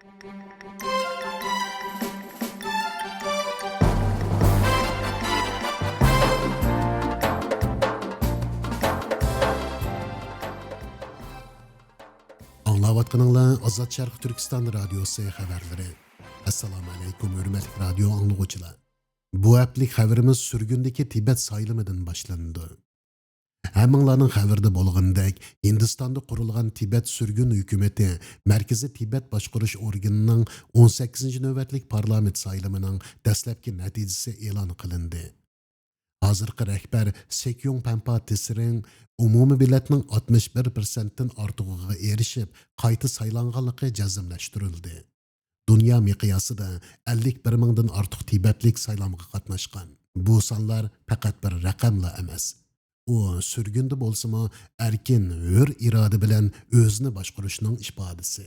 Anlayatqanыңlar Azad Şərq Türkistan radiosu xəbərləri. Assalamu alaykum hörmətli radio anlıqçılar. Bu həftəlik xəbərimiz sürgündəki Tibet sayılımından başlandı. Həminlərinin xəbərdə bolğandək, Hindistanda qurulğan Tibet sürgün hökuməti Mərkəzi Tibet Başqarış orqanının 18-ci növbətlik parlament sayılımının dəstləbki nəticəsi elan qılındı. Hazırkı rəhbər Sekyong Pampa Tesirin umumi milletinin 61%'den artığına erişip qayta saylanğanlığı cəzimləşdirildi. Dünya miqyasında 51 mingdən artıq Tibetlik saylamğa qatnaşqan. Bu sanlar faqat bir rəqamla emas. O sürgündə bolsa erkin, hür irade bilen özünü başquruşning ifadesi.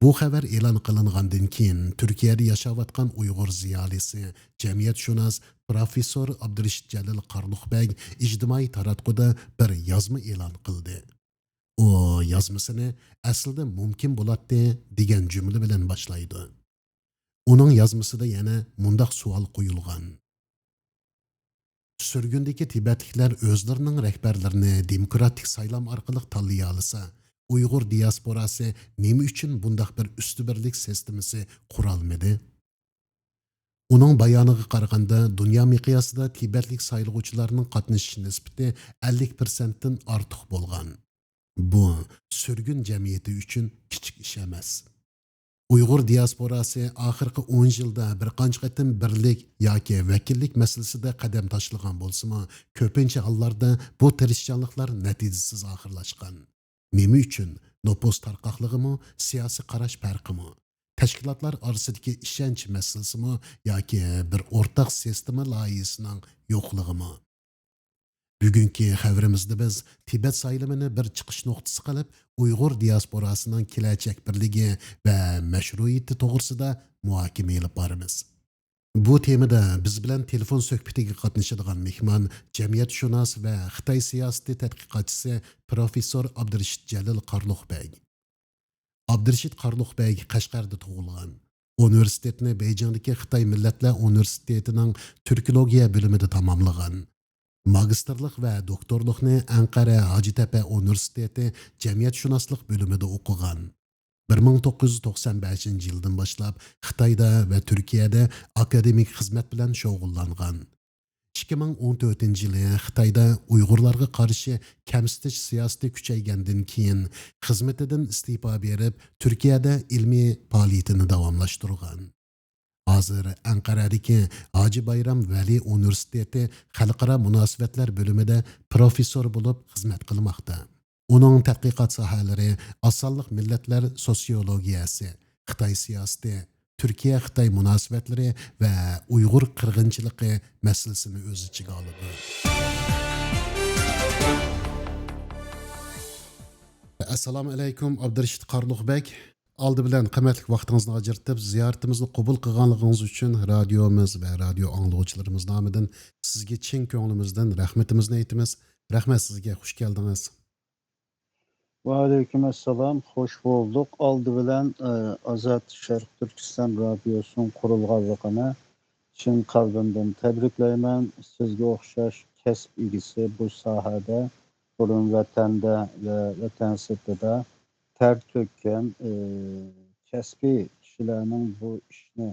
Bu xəbər elan qılınğandan keyin Türkiyədə yaşayotgan Uyğur ziyalisi, cəmiyyətshunos Professor Abdurashid Jalil Qarluqbek ijtimoiy taratquda bir yazma e'lon qildi. O yazmasini aslida mumkin bo'ladi degan jumla bilan boshlaydi. Uning yazmasida yana mundaq savol qo'yilgan. Sürgündəki Tibetliklər özlərinin rəhbərlərini demokratik saylam orqali tanlay olsa, Uyğur diasporası nima uchun bundaq bir üstübirlik sistemasi qurolmadi? Uning bayoniga qaraganda, dunyo miqyosida Tibetlik saylovchilarning qatnashish nisbati 50%dan ortiq bo'lgan. Bu sürgün jamiyati uchun kichik ish emas. Uyghur diasporası oxirgi 10 yilda bir qancha qatim birlik yoki vakillik masalasida qadam tashlagan bo'lsa-mu, ko'pincha hollarda bu tirishchanliklar natijasiz oxirlashgan. Nima uchun? Nopos tarqoqligimi, siyosiy qarash farqimi? Tashkilotlar orasidagi ishonch masalasimi yoki bir o'rtaq sistema loyihasining yo'qligimi? Bugungi xabarimizda biz Tibet saylamini bir chiqish nuqtasi qilib, Uyg'ur diasporasining kelajak birligi va mashruiyati to'g'risida muhokama olib boramiz. Bu temada biz bilan telefon suhbatiga qatnashadigan mehmon jamiyatshunos va Xitoy siyosati tadqiqotchisi Professor Abdurashid Jalil Qarluqbek. Abdurashid Qarluqbek Qashqarda tug'ilgan. Universitetni Beyjingdagi Xitoy Millatlar Universitetining Türkologiya bo'limida tamomlagan. Magistrlik va doktorlikni Anqara Hacıtepe Universiteti Cemiyatshunoslik bo'limida o'qigan. 1995 yildan boshlab Xitoyda va Turkiyada akademik xizmat bilan shug'ullangan. 2014 yili Xitoyda Uyg'urlarga qarshi kamsitish siyosati kuchaygandan keyin xizmatidan iste'fo berib, Turkiyada ilmiy faoliyatini davomlashtirgan. Hozir Anqaradagi Hacı Bayram Veli Universiteti Xalqaro munosabatlar bo'limida professor bo'lib xizmat qilmoqda. Uning tadqiqot sohalari osonlik millatlar sosiologiyasi, Xitoy siyosati, Turkiya-Xitoy munosabatlari va Uyg'ur qirg'inchiligi masalasini o'z ichiga oladi. Assalomu alaykum Abdurashid Qarluqbek. Aldı bilan qimmatli vaqtingizni ajratib, ziyoratimizni qabul qilganligingiz uchun radiomiz va radio anglovchilarimiz nomidan sizga chin ko'nglimizdan rahmatimizni aytamiz. Rahmat sizga, xush keldingiz. Va alaykum assalom, xush bulduk. Aldı bilan Azad Şərq Türkistan radiosunun qurulğanlığına chin qalbimdan təbriklayman. Sizga o'xshash kasb egisi bu sohada, burun vatanda va vatan sirtida ter tökkan kasbiy kishilarning bu ishni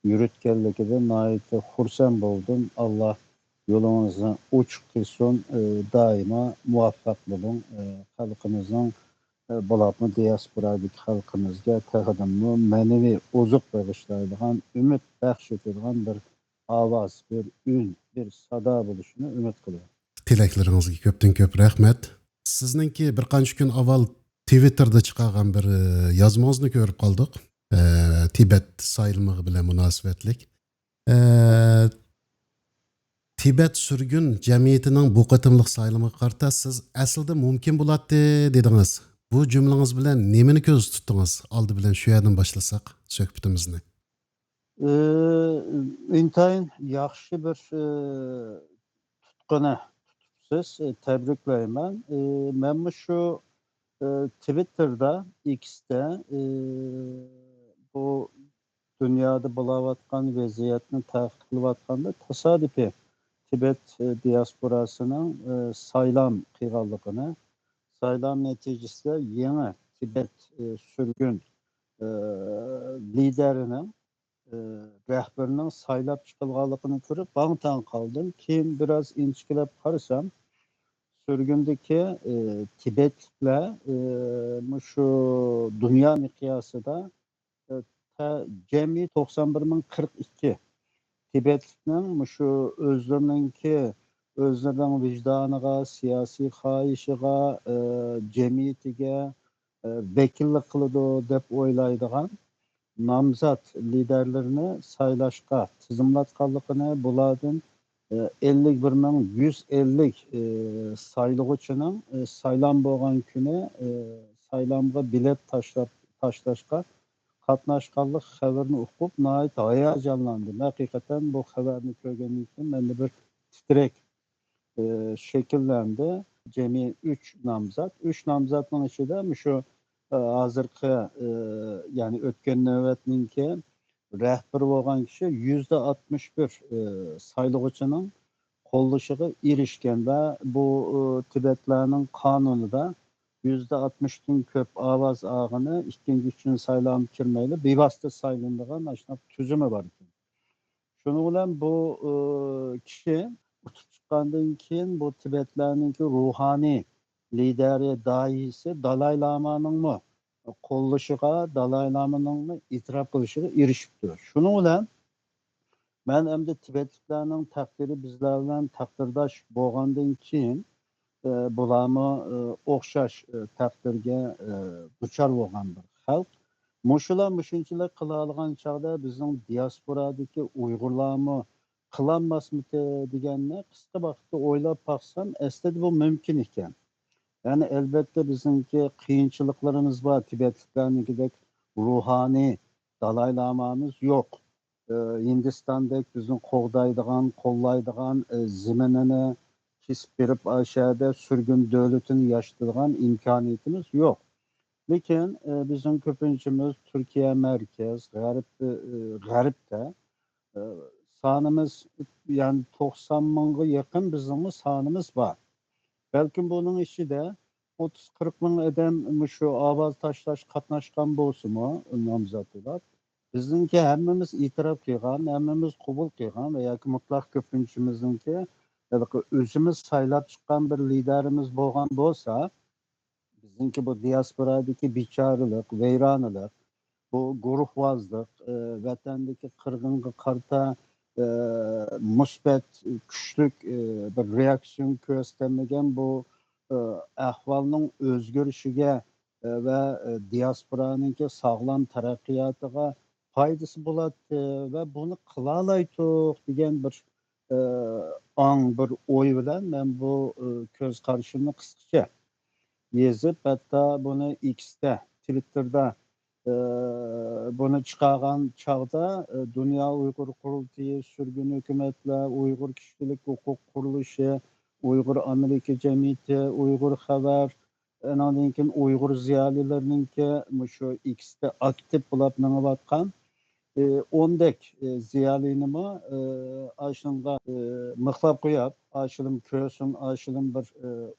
yuritganligidan nihoyatda xursand bo'ldim. Alloh yo'lingizni ochiq qilsin, doimo muvaffaq bo'ling. Xalqimizning bo'lapmi diasporadagi xalqimizga taqdimli ma'naviy oziq bag'ishlaydigan, umid baxsh etadigan bir ovoz, bir un, bir sado bo'lishini umid qilaman. Tilaklaringizga ko'pdan ko'p rahmat. Sizningki bir qancha kun avval Twitter'da chiqargan bir yozmangizni ko'rib qoldik. Tibet sayılımı bilan munosabatlik. Tibet sürgün jamiyatining bu qatimliq sayılımıga qarta siz aslida mumkin bo'ladi dedingiz. Bu jumlangiz bilan nimani ko'z tutdingiz? Aldi bilan shu yerdan boshlasak suhbatimizni. İntayin yaxshi bir tutquni tutibsiz, tabriklayman. Men shu Twitter'da, X'da dünyada bulayotgan vaziyatni tahlil qilayotganda tasodifiy Tibet diasporasının saylam qilganligini, saylam neticesinde yeni Tibet sürgün liderinin rəhbərinin saylab çıxılğanlığını görüb bağtan qaldım. Keyin biraz inçikilab qarasam, sürgündeki Tibetliklər şu dünya miqyasında cəmi 91.042 Tibetliknin şu özlərinin vicdanıga, siyasi xahişiga, cemiyetiga vekillik qılıdı dep oylaydigan namzat liderlerini saylaşqa tizimlatqanlığını bulardan 51.150 saylıqçının saylam bolğan günü saylamga bilet taşlaşqa qatnaşqanlıq xəbərini oxup nəhayət hayacanlandım. Həqiqətən bu xəbərini görgəndən keyin məndə bir titrek şekillendi. Cemi 3 namzat. 3 namzatның içinde şu hazırkı yani ötken növbətninki rəhbər bolğan kişi %61 saylıqçının qolluşuğa erişken ve bu Tibetlərinin kanununda %60'dan köp avaz ağını ikinci üçün saylam kirmeyle bevasıta saylandıgan aşnaq tüzümü var. Şunu bilen bu kişi tutuklandan keyin bu Tibetlərninki ruhani lideri daisi Dalai Lama'nın mı qolluşuğa, Dalai Lama'nın mı itiraf kılışıga erişipdir. Şunu bilen ben hem de Tibetliklərinin takdiri bizler bilen takdirdaş bolğandan keyin bularmı oxşaş takdirge duçar bolğan bir xalq. Muşunçiler qıla alğan çağda bizim diasporadaki Uygurlarmı qılanmasmı degenine kısa vaqtda oylab baxsam aslida bu mümkün iken. Yani elbette bizimki kıyınçılıklarımız var. Tibetliklerininkidek ruhani Dalai Lama'mız yok. Hindistan'daki bizim kollaydıgan ziminini kesip berip aşağıda sürgün devletini yaşatılgan imkaniyetimiz yok. Lakin bizim köpünçümüz Türkiye merkez, garipte sanımız yani 90 mыңga yakın bizim sanımız var. Belki bunun işi de 30-40 ming adam şu avaz taşlaş katnaşkan bolsumu namzatılar. Bizimki hemmimiz itiraf kılgan, hemmimiz kubul kılgan veya ki mutlak köpünçümüzünki özümüz saylap çıkan bir liderimiz bolğan bolsa bizimki bu diasporadaki biçarılık, veyranılık, bu guruhvazlık, vatandaki kırgınlığı karta musbet, güçlük bir reaksiyon göstermegen bu ahvalının özgürüşüge ve diasporanınki sağlam terakkiyatıga faydası bulat ve bunu kılalaytık degen bir an bir oy bilen ben bu köz karşımını kısaca yazıp hatta bunu X'te, Twitter'da bunu çıkargan çağda Dünya Uygur Kurultayı, Sürgün Hükümetler, Uygur Kişilik Hukuk Kuruluşu, Uygur Amerika Cemiyeti, Uygur Haber, enadinkin Uygur ziyalilerninki şu X'te aktif bulup nıvatkan ondek ziyalinimi aşınga mıhlap koyup, aşılım kösün, aşılım bir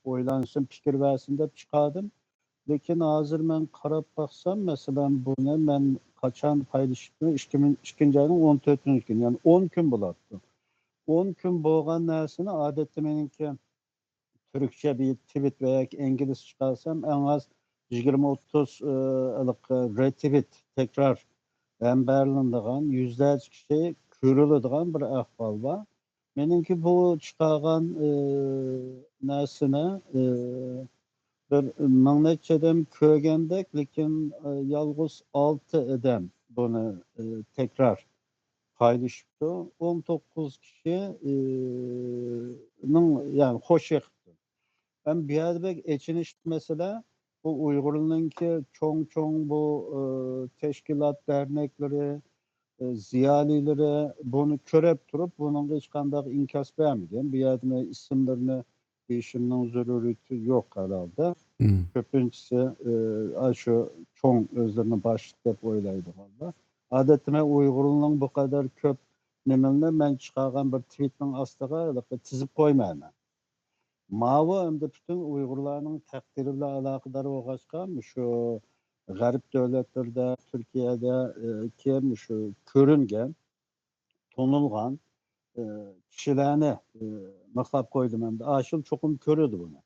oylansın, fikir versin de çıkardım. Lakin hazır ben qarab baxsam, mesela bunu ben kaçan paylaştım 2002 ayının 14 gün, yani 10 gün bulattı. 10 gün bolğan närsini adetde meninki Türkçe bir tweet veya İngiliz çıkarsam en az 20-30 retweet tekrar emberlindiğin yüzlerce kişi körülüdüğün bir ahval var. Meninki bu çıkargan närsini bir mıngneçedem kögendek, lakin yalğız 6 edem bunu tekrar paylaşıptı. 19 kişinin yani hoş yakıttı. Ben bir yerde geçiniş mesela bu Uygur'unki çoğun bu teşkilat dernekleri, ziyalileri bunu körep durup bunun hiç kandak inkas vermeden bir yerde isimlerini değişiminin zürürlüğü yok herhalde. Köpüncüsü şu çoğun özlerine başlık hep oylaydı valla. Adetime Uygurluğun bu kadar köp nimeler men çıkargan bir tweet'in astyga tizip koymayman. Mawy hem-de bütün Uygurlarning takdiri bilen alakadar bolgaçka şu garip devletlerде, Türkiye'de kim şu körüngen, tonulgan kişilerni mıhlap koydum hem-de. Aşıl çokum körüdü bunu.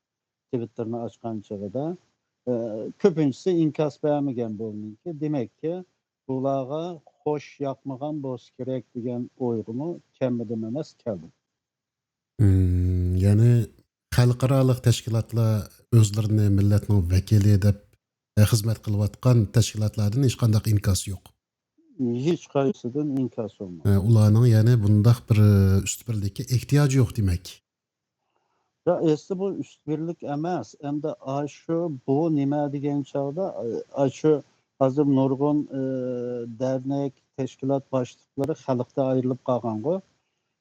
Twitter'ını açkan çağda. Köpüncüsü inkas beğenmegen bolunki. Demek ki bulağa hoş yapmagan bos gerek degan oygumu kemmedim emas keldim. Yani xalqaralıq təşkilatlar özlərini millətinin vəkili edib xizmət qılıbatqan təşkilatlardan heç qandaq inkas yox. Hiç kayısıdan inkas olmaz. Ularning yani bundaq bir üstbirlikə ehtiyacı yox demək. Ya esli bu üst birlik emas. Hem de aşı bu nime degen çağda aşı hazır nurgun dernek, teşkilat başlıkları halkta ayrılıp kalgan go.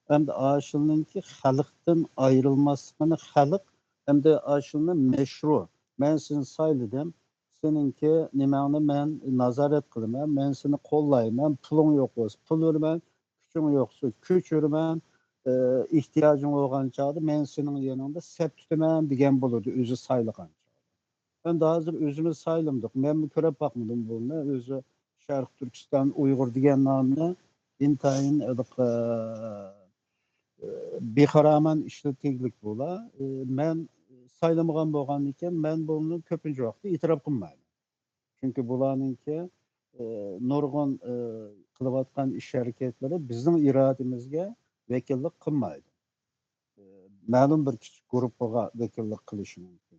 Hem de aşılınki halktan ayrılmasını halk hem de aşılının meşru. Ben seni saylıdım. Seninki nimeni ben nazaret kılmam. Ben seni kollaymam. Pulun yok olsa pul vermem. Küçün yoksa küç vermem. İhtiyacın olan çağda men senin yanında sep tutamam degen bulurdu özü saylıgan. Ben de hazır özümü saylımdık. Ben bir köre bakmadım bununla. Özü Şarkı Türkistan Uygur degen namına intayin bir haraman işletildik bula. Men saylamagan bolgan iken men bunu köpüncü vakti itiraf kılmayım. Çünkü bulanınki nurgun kılıvatkan iş hareketleri bizim irademizge vekillik kılmaydı. Ma'lum bir küçük grupaga vekillik kılışı mümkün.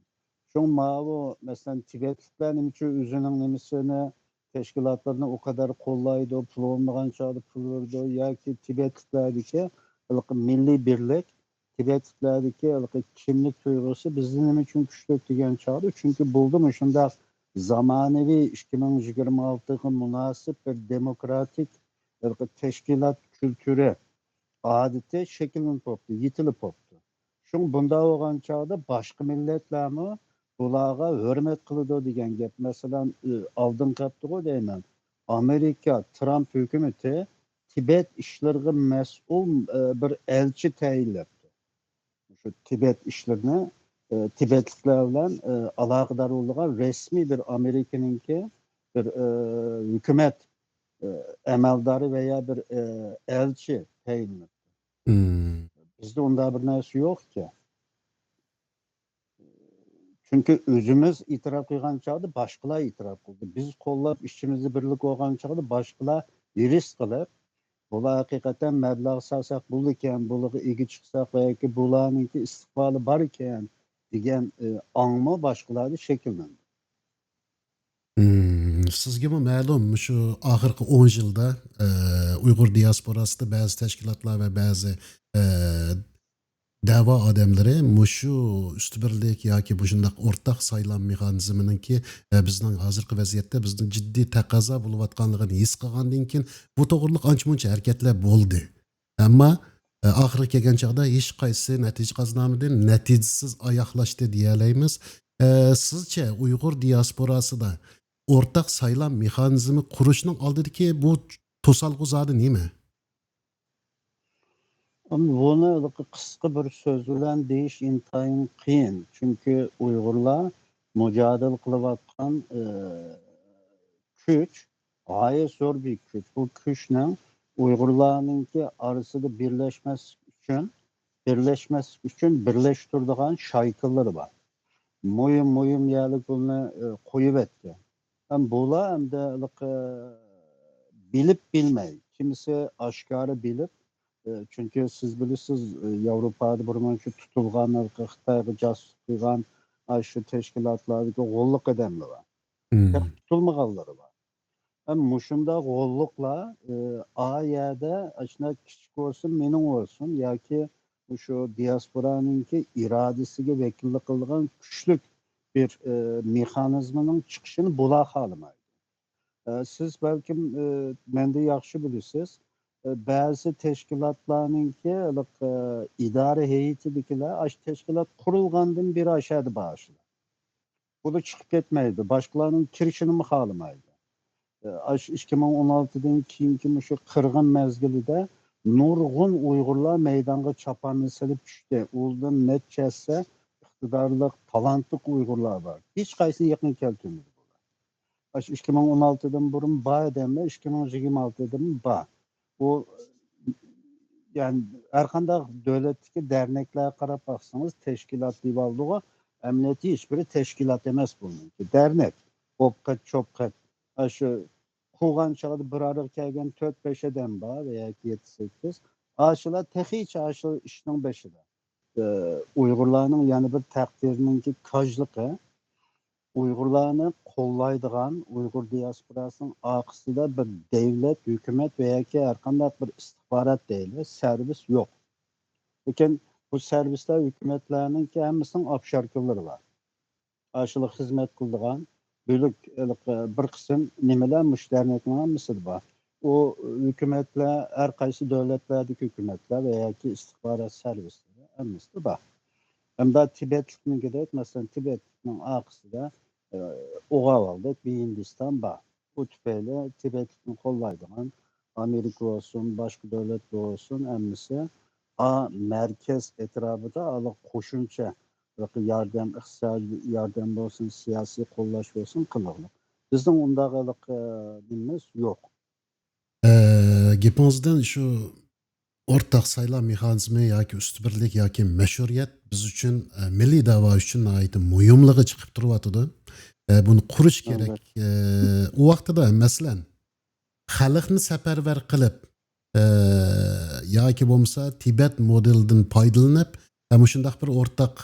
Şun mavu mesela Tibetlikler niçin özünün nimisini teşkilatlarını o kadar kollaydı, pul olmagan çağda pul verdi, ya ki Tibetliklerdeki milli birlik, Tibetliklerdeki kimlik duygusu bizim için güçlü degen çağda. Çünkü buldum şunda zamanevi 2026'га münasip bir demokratik teşkilat kültürü adeti şekilini toptu, yitilip toptu. Şun bunda olan çağda başka milletlermi bulağa hürmet kılıdı degen gep. Mesela aldın kaptığı deymen. Amerika, Trump hükümeti Tibet işlerine mesul bir elçi tayinlepti. Şu Tibet işlerini Tibetliklerle alakadar olduğu resmi bir Amerika'nınki bir hükümet emeldarı veya bir elçi tayinlepti. Bizde onda bir narsa yok ki. Çünkü özümüz itiraf kılgan çağda başkalar itiraf kıldı. Biz kollap işçimizi birlik olgan çağda başkalar yürist kılıp bula hakikaten meblağ sarsak bulurken, bulağı igi çıksak veya ki bulağınınki istikbali var iken degen anma başkaları şekillendi. Sizge mi ma'lum şu ahirgi 10 yılda Uygur diasporasida ba'zi tashkilotlar ve ba'zi dava adamları muşu üstbirlik yoki bu shundoq o'rtaq saylam mexanizmininki bizning hozirgi vaziyatda bizning jiddiy taqozo bo'layotganligini his qilgandan keyin bu to'g'riliq ancha muncha harakatlar bo'ldi. Ammo oxiri kelgan chog'da hech qaysi natija qozonmadi, natijasiz oyoqlashdi deyalaymiz. Sizcha Uyg'ur diasporasida o'rtaq saylam mexanizmi qurishning oldidagi bu to'salg'u zodi nima? Ama bunu kısa bir söz bilen deyiş intayın kıyın. Çünkü Uygurlar mücadele kılıvatkan güç, gayet zor bir güç. Bu güçle Uygurlarınki arasında birleştirdiğin şaykılları var. Muyum yerlik bunu koyup etti. Hem bula hem de bilip bilmeyi. Kimisi aşkarı bilip çünkü siz bilirsiniz Avrupa'da burmançı tutulgan, Xitayga casus kılgan aşı teşkilatlardaki golluk edemli var. Tek tutulmaganları var. Hem muşunda gollukla a yerde aşına küçük olsun, menin olsun ya ki şu diasporanınki iradesiga vekillik kılgan güçlük bir mekanizmanın çıkışını bula halımaydı. Siz belki mende yaxşı bilirsiniz. Bazı teşkilatlarınki idare heyetidikiler aş teşkilat kurulgandan biri aşağıda bağışlı. Bu da çıkıp ketmeydi. Başkalarının kirişini mi halımaydı? Aş 2016'dan keyinki şu qırğın mezgilide nurgun Uygurlar meydanga çapanını silip düştü. Uldan netçesi iqtidarlıq, talantlık Uygurlar var. Hiç kaysını yakın keltirmedi. Aş 2016'dan burun ba edemler, 2026'dan ba. O yani erkanda devletdeki dernekler qarab baksanız teşkilat divallığa emniyeti hiçbiri teşkilat emas bununki. Dernek. Opkat, çopkat. Aşı kuğan çağda bir arıq kelgen 4-5 eden ba veya 7-8. Aşılar tehiç aşı işinin beşide. Uygurlarının yani bir takdirinin ki kajlıqı Uygurlarını kollaydıgan Uygur diasporasının akısında bir devlet, hükümet veya ki herkanda bir istihbarat değil, servis yok. Lakin bu servisler hükümetlerinin ki hemmisinin apşarkıları var. Aşılık hizmet kıldıgan, bölük bir kısım nimeler müşternekliğine misal var. O hükümetler, her kaysı devletlerdeki hükümetler veya ki istihbarat servisleri hemmisi var. Hem de Tibet'in giderek mesela Tibet'in akısı da oğa aldı bir Hindistan var. Bu tüpeyle Tibet'in kollaydıgan Amerika olsun, başka devlet olsun emmisi merkez etrafında alıp koşunca yardım, iqtisadi yardım olsun, siyasi kollaş olsun kılırlar. Bizden ondaqılık bilmez yok. Gepinizden şu ortak saylam mexanizmi yoki üstbirlik yoki mash'uriyat biz uchun milliy da'vo uchun muhimligi chiqib turyotidi. Buni qurish kerak. U vaqtida masalan xalqni safarbar qilib yoki bo'lmasa Tibet modelidan foydalanib ham shundoq bir o'rtaq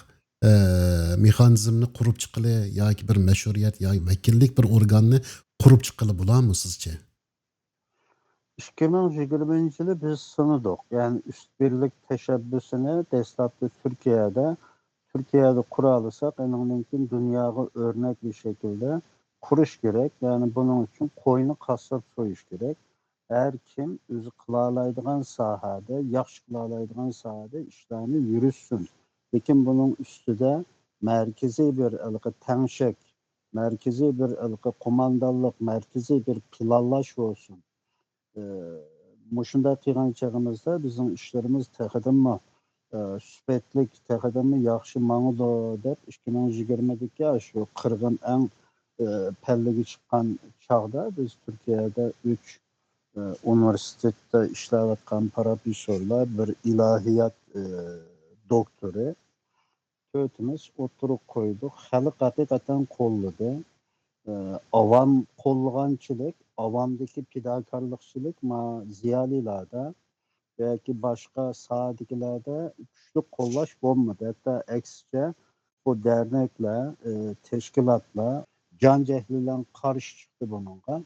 mexanizmni qurib chiqili yoki bir mash'uriyat yoki vakillik bir organni qurib chiqili bo'ladimi sizcha? 2020 yılı biz sunulduk. Yani üst birlik teşebbüsünü destekli Türkiye'de kuralısak en mümkün dünyaya örnek bir şekilde kuruş gerek. Yani bunun için koyunu kasap soyuş gerek. Her kim özü kılalaydıgan sahada, yaxşı kılalaydıgan sahada işlerini yürüsün. Lakin bunun üstü de merkezi bir tenşek, merkezi bir kumandalık, merkezi bir planlaş olsun. Muşunda qilgan chag'imizda bizning ishlarimiz texadimmi süpetlik texadimmi yaxshi mang'idi deb 2020'dagi shu qirg'in eng pallaga chiqqan chog'da biz Turkiyada 3 universitetda ishlayotgan professorlar, bir ilahiyat doktori to'rtimiz o'tirib qo'ydik. Xalq haqiqatan qo'lladi. Avam kollagançılık, avamdaki fidakarlıkçılık ziyalilerde belki başka sahadakilerde güçlü kollaş olmadı. Hatta eksice bu dernekle, teşkilatla, can cehliyle karşı çıktı bununla.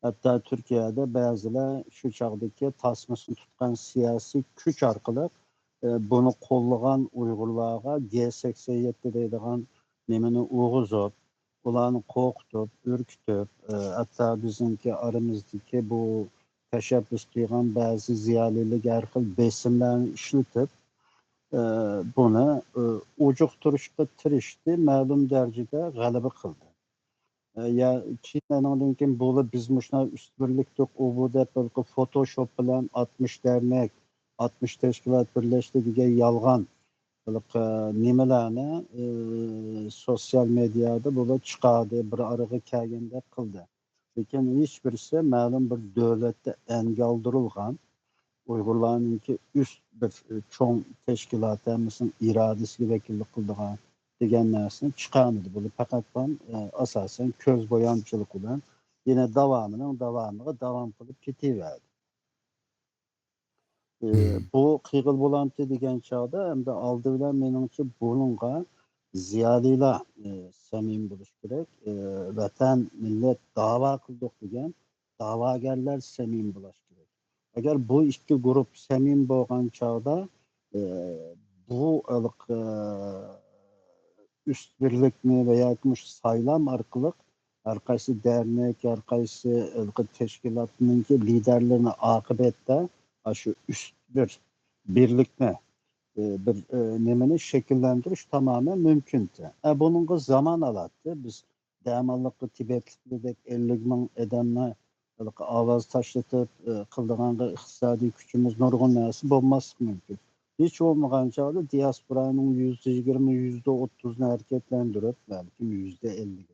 Hatta Türkiye'de bazılar şu çağdaki tasmasını tutkan siyasi güç arkalık bunu kollagan Uygurlarga G87 deydigan nemini uğuzup, ulanı korkutup, ürkütüp, hatta bizimki aramızdaki bu teşebbüs kıygan bazı ziyalilik erkil besimlerini işletip, bunu ucuk turuşka tirişti, malum derecede galibi kıldı. Ya Çin'den kim bunu biz muşna üst birliktik, o bu da böyle Photoshop bilen 60 dernek, 60 teşkilat birleşti diye yalgan nimelerni sosyal medyada böyle çıkardı, bir arığı kagende kıldı. Lekin hiçbirisi malum bir devlette engaldırılgan, Uygurlarınki üst bir çoğun teşkilat emisinin iradesi vekillik kıldıgan degan narsani chiqarmadi. Bu faqat asosan ko'z bo'yamchilik bilan yana davamiga davom qilib ketaverdi. Bu qiyg'il bo'lamdi degan chog'da hamda oldi bilan menimcha buningga ziyolilar samimiy bo'lishi kerak. Vatan, millat da'vo qildik degan da'vogarlar samimiy bo'lishi kerak. Agar bu ikki guruh samimiy bo'lgan chog'da bu üst birlikni veya saylam arkalık her kaysi dernek, her kaysi teşkilatının liderlerini akıbette şu üst bir birlikne bir nemini şekillendiriş tamamen mümkündü. Bunun zaman alattı. Biz dämallyk Tibetlikdek 50 000 edemne awaz taşlatyp kıldyganga iqtisadi güçümüz nurgun näse bolmaslyk mümkin. Hiç olmagan çağda diasporanyň %20, %30'unu hareketlendirip belki %50'ini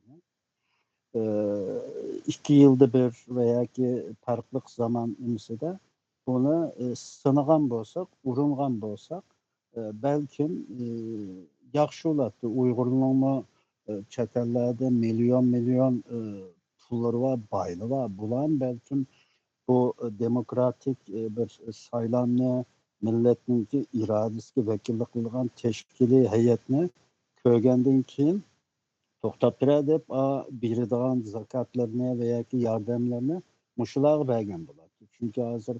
2 ýylda bir veya ki farklyk zaman imside bunu synagan bolsak, urungan bolsak belkim ýaxşy bolatdy. Uýgurlaryň çet ellerde milyon pullary bar, baýly bar. Bulan belkim bu demokratik bir saýlanmy milletiniňki iradesine wekillik kılgan teşkili heyetini kögenden keyin toktap birer dep birdigan zakatlaryny veya ki yardımlaryny muşulaga bergen bolardy. Çünki hazır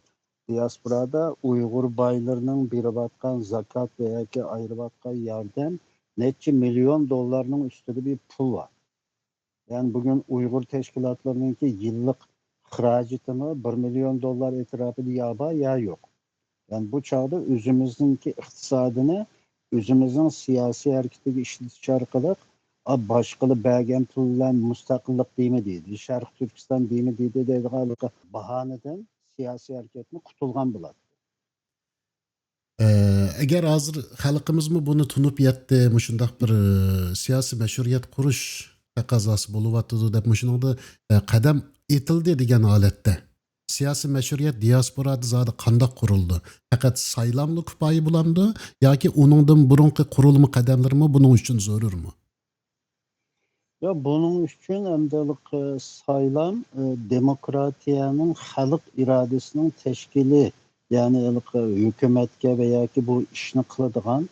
diasporada Uygur baýlarynyň berip atgan zakat veya ki aýryp atgan ýardam neçe milyon dollarynyň üstünde bir pul var. Yani bugün Uygur teşkilatlarınınki yıllık hıracıtını 1 milyon dolar etrafı yaba ya yok. Yani bu çağda özümüzünki iktisadını, özümüzün siyasi hareketdeki işletişar kılıp, başkalı belgen tutulan mustakillik deyimi deydi. Şarkı Türkistan deyimi deydi dedi galiba bahaneden siyasi hareketini kutulgan bular. Eğer hazır halkımızmı bunu tunup yetti, muşundaq bir siyasi meşruiyet kuruş takazası buluvatıdı dep muşununda qadam etildi degan holatda. Siyasi meşruiyet diasporada zada qandaq kuruldu? Faqat saylamlı kupayı bulamdı yoki uningdan burunqi qurulma qadamlarımı bunun üçün zorurmu? Ya bunun üçün emdelik saylam demokratiyanın halk iradesinin teşkili yani hükümetke veya ki bu işini kılıdığan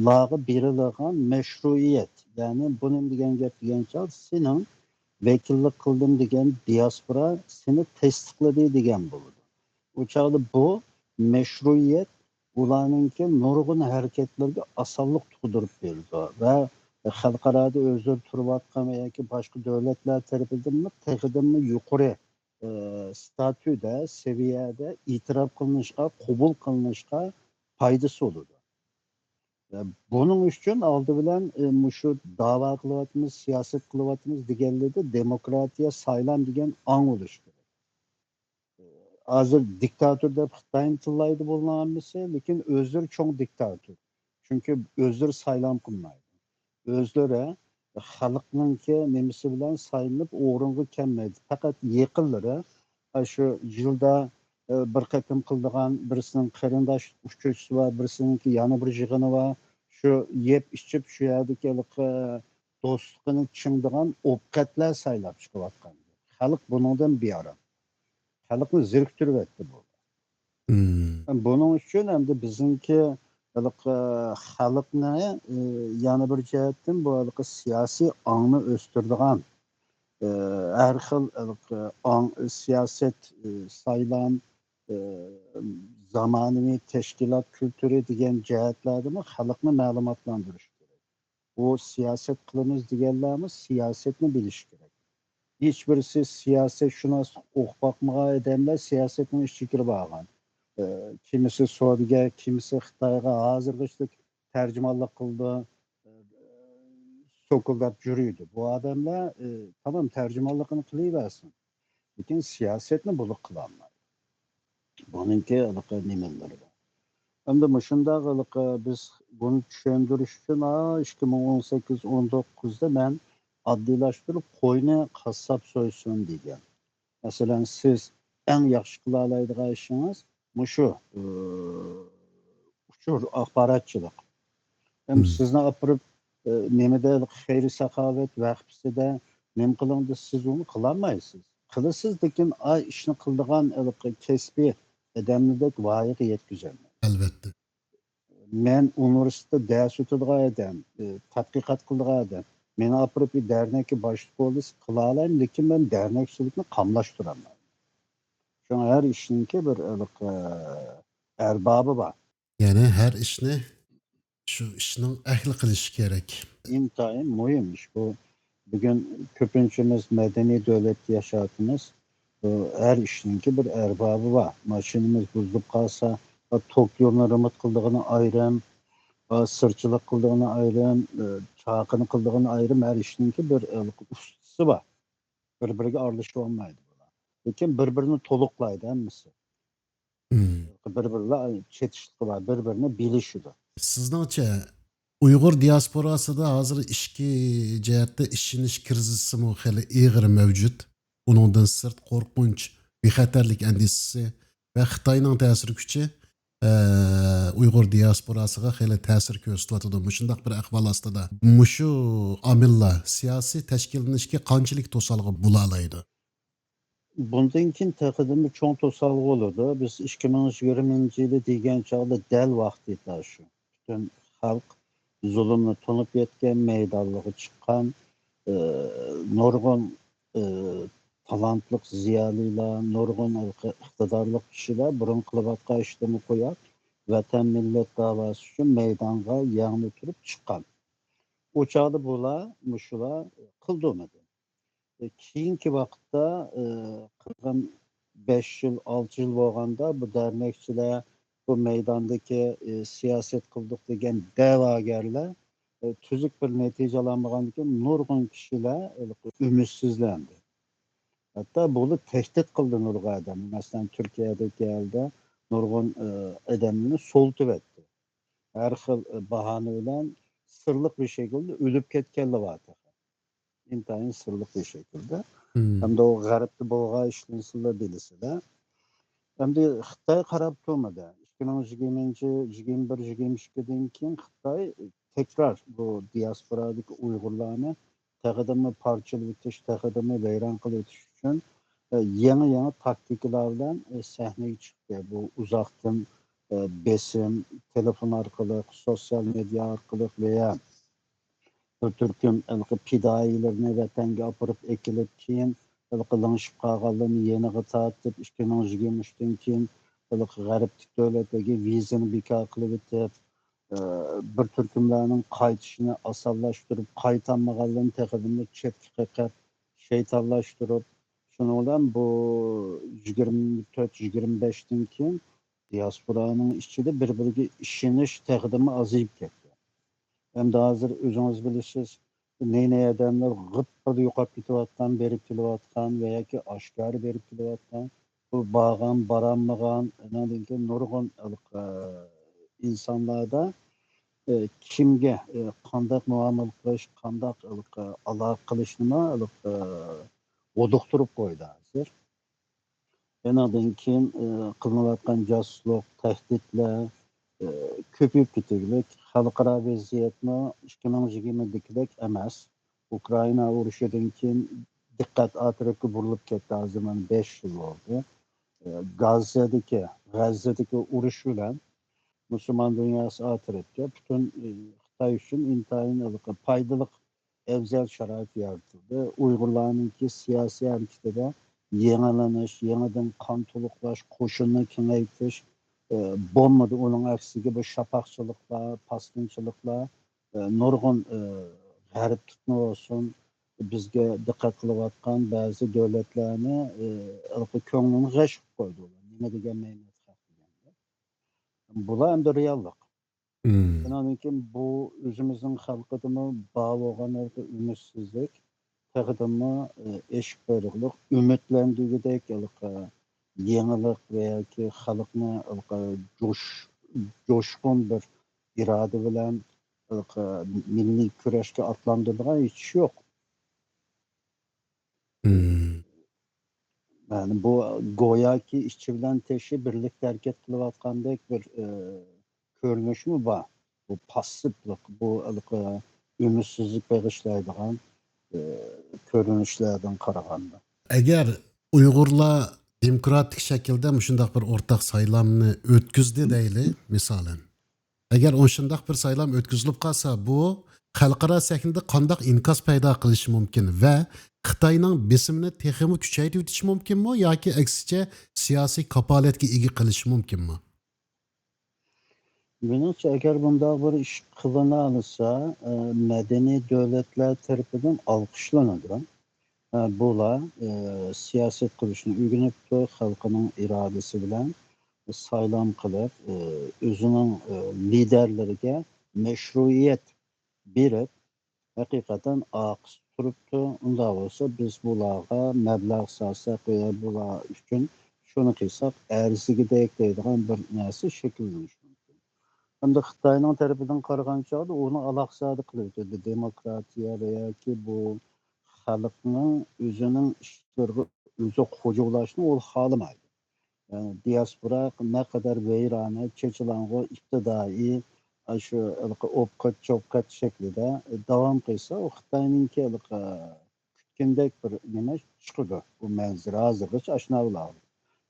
lağı birileğen meşruiyet. Yani bunun digen gep digen çal senin vekillik kıldım digen diaspora seni tasdikladı digen buldu. O çağda bu meşruiyet ulanınki nurgun hareketlerinde asallık tutudurup verildi ve halkarada özür turup atkan veya ki başka devletler tarafından mı tekiden mi yukarı statüde, seviyede itiraf kılınışka, kubul kılınışka faydası olurdu. Bunun üçün aldı bilen şu dava kılıvatımız, siyaset kılıvatımız digenlerde demokratiya saylan digen an oluştu. Hazır diktatörde Xitayın tıllaydı bulunan mesela, lekin özür çok diktatör. Çünkü özür saylan kılmaydı. Özlere halkınınki nemisi bilen saylanıp orungu kelmedi. Fakat yekilleri şu yılda bir katım kıldıgan birisinin kırındaş uçuşu var, birisininki yanı bir jığını var. Şu yep içip şu yerdeki dostluğunu çındıgan opkatlar saylap çıkıvatkan. Halk bundan bir ara. Halkı zirktürüp etti bu. Bunun üçün hem de bizimki halkını yani bir cihetten bu siyasi anı östürdüğün her xil siyaset sayılan zamanını teşkilat kültürü diyen cihetlerini halkını malumatlandırış gerek. O siyaset kılımız diyenlerimiz siyasetini biliş gerek. Hiçbirisi siyaset şuna bakmaya edemler siyasetin iş fikri bağlan. Kimisi Suudiga, kimisi Xitayga hazırgıçlık tercümanlık kıldı, sokuldap jürüydü. Bu adamlar tamam tercümanlıkını kılıversin. Lakin siyasetini buluk kılanlar. Bununki nimeleri var. Hem de muşunda biz bunu düşündürüş için 2018-19'da ben adlilaştırıp koyunu kasap soysun diyeceğim. Mesela siz en yaxşı kılalaydığı işiniz şu akbaratçılık. Hem sizni apırıp nemede xeyri sakavet vaqfisida nem kılındı siz onu kılamayısınız. Kılısız dekin işini kıldığan kesbi edemlilik vayiq yetkizemez. Elbette. Men üniversitede ders ötüdüğü edem, tatqiqat kıldığı edem. Meni apırıp bir derneki başlık olursa kılalayım, lekin ben dernekçilikini kamlaştıramam. Çünkü her işinki bir erbabı var. Yani her işini şu işinin ehli kılış gerek. İntayın mühimmiş bu. Bugün köpünçümüz medeni devlet yaşatımız her işinki bir erbabı var. Maşinimiz buzulup kalsa Tokyo'nun rımıt kıldığını ayrım, sırçılık kıldığını ayrım, çakını kıldığını ayrım her işinki bir ustası var. Bir-biriga aralashib olmaydi bular. Lekin bir-birini to'liqlaydi hammasi. Hmm. Bir-birlar chetishlik var, bir-birini bilishidi. Sizningcha Uyg'ur diasporasida hozir ishki jihatda ishinish krizisimi hali ig'ir mavjud. Uningdan sirt qo'rqinch, bexatarlik andisasi va Xitoyning ta'sir kuchi Uyg'ur diasporasiga hali ta'sir ko'rsatyotidi. Mushundaq bir ahvol ostida mushu omillar siyosiy tashkillanishga qanchalik to'salg'i bo'la oladi? Bundan keyin taqdimli cho'ng to'salg'i bo'ladi. Biz 2020-yili degan chog'da dal vaqti edi shu. Butun xalq zulmni to'nib yetgan, maydonlarga chiqqan, nurg'un talantli ziyolilar, nurg'un iqtidorli kishilar burun qilayotgan ishlarni qo'yib, vatan millat davosi uchun maydonga yangi turib chiqqan. O chog'da bular mushular qildirmadi. Keyingi vaqtda qirg'in 5 yil, 6 yil bo'lganda bu dernekchilar, bu maydondagi siyoset qildik degan da'vogarlar tuzuk bir natija ololmagandan keyin nurg'un kishilar umidsizlandi. Hatto buni tehdit qildi nurg'un odam. Masalan, Turkiyadagi holda nurg'un odamlarni so'ltib etdi. Har xil bahona bilan sirliq bir şekilde o'lib ketganlar bor. İntayin sirliq bir şekilde. Hmm. Hem de o g'arbda bo'lgan ishlarni bilasizlar. Endi Xitoy qarab turmadi. 2021-2022dan keyin Xitoy tekrar bu diasporadagi Uyg'urlarni taqdimni parchalab o'tish, taqdimni vayron qilib o'tish uchun yangi taktikalar bilan sahnaga chiqdi. Bu uzoqdan besim, telefon orqali, sosyal medya orqali veya bir turkum fidoyilarni vatanga olib ekilib keyin qiling'ishib qolganlarni yeniga tortib 2023dan keyin g'arblik davlatlarga vizani bekor qilib o'tib bir turkumlarning qaytishini osonlashtirib qaytolmaganlarni taqdimni chetga qiqib shaytonlashtirib shuning bilan bu 24-25dan keyin diasporaning ichida bir-biriga ishonish taqdimi aziyib ketdi. Hem de hazır özünüz bilirsiniz, neyne adamlar gıppıda yo'qolib ketayotgan, berib kelayotgan veya ki oshkora berib kelayotgan, bu bağan, baranmagan, andan keyin nurg'un insonlarda kimga qanday muomala qilish, qanday aloqa qilishni o'diqtirib qo'ydi hozir. Andan keyin qilinayotgan josuslik, tahdidlar ko'payib ketaylik. Xalqaro vaziyatni 2020'dagidek emas. Ukraina urushidan keyin diqqat atrofga burilib ketdi. Hozir mana 5 yil bo'ldi. G'azzadagi urush bilan musulmon dunyosi atrofga butun Xitoy uchun intayin foydali afzal sharoit yaratildi. Uyg'urlarninki siyosiy harakatida yangilanish, yangidan qon to'liqlash, qo'shinni kengaytirish bo'lmadi. Uning aksiga bu shafaqchiliklar, pasqinchiliklar nurg'un g'arb tutma olsun bizga diqqat qilayotgan ba'zi davlatlarni ko'nglini g'ash qilib qo'ydi. Nima degan ma'noda deganda. Bular endi reallik. Hmm. Shundan keyin bu o'zimizning xalqidami bor bo'lgan umidsizlik taqdimni eshik qo'yliqlik umidlandigidek yenilik veya ki xalqni coşkun bir irade bilen milli kurashga otlantiradigan hech ish yo'q. Hmm. Yani bu go'yoki ishchi bilan teshi birlikda harakat qilayotgandek bir ko'rinish mi bor? Bu passivlik, bu umidsizlik bag'ishlaydigan ko'rinishlardan qaraganda. Agar Uyg'urlar demokratik shaklda shundoq bir o'rtaq saylamni o'tkazdi deyli, misolan. Agar o'shundoq bir saylam o'tkazilib qolsa, bu xalqaro sahnada qandoq inqos paydo qilishi mumkin va Xitoyning besimini texmi kuchaytirib o'tishi mumkinmi yoki aksicha siyosiy kapolatga ega qilishi mumkinmi? Menimcha agar bunday bir ish qilinsa, madaniy davlatlar tarafidan olqishlanadi. Bular siyaset qilishni o'rganibdi, xalqining irodasi bilan saylam qilib, o'zining liderlariga meşruiyet berip hakikaten akыс turuptu. Unda bolsa biz bularga mablag salsak we bular üçün şunu kıysak erzigidek deydigan bir narsa şekilleniş mümkün. Unda Xitayning tarafidan qaragan chog'da uni alaqsadi qilib o'tadi. Demokratiya yoki bu xalqning o'zining ishlariga o'zi xo'jaylashni u xohlamaydi. Yani diaspora ne kadar veyrane, çeçilangı iktidai, şu opkat çopkat şeklinde devam kıysa o Xitayninki kütkendek bir nime çıkıdı. Bu menzir hazırlıç aşınavlar.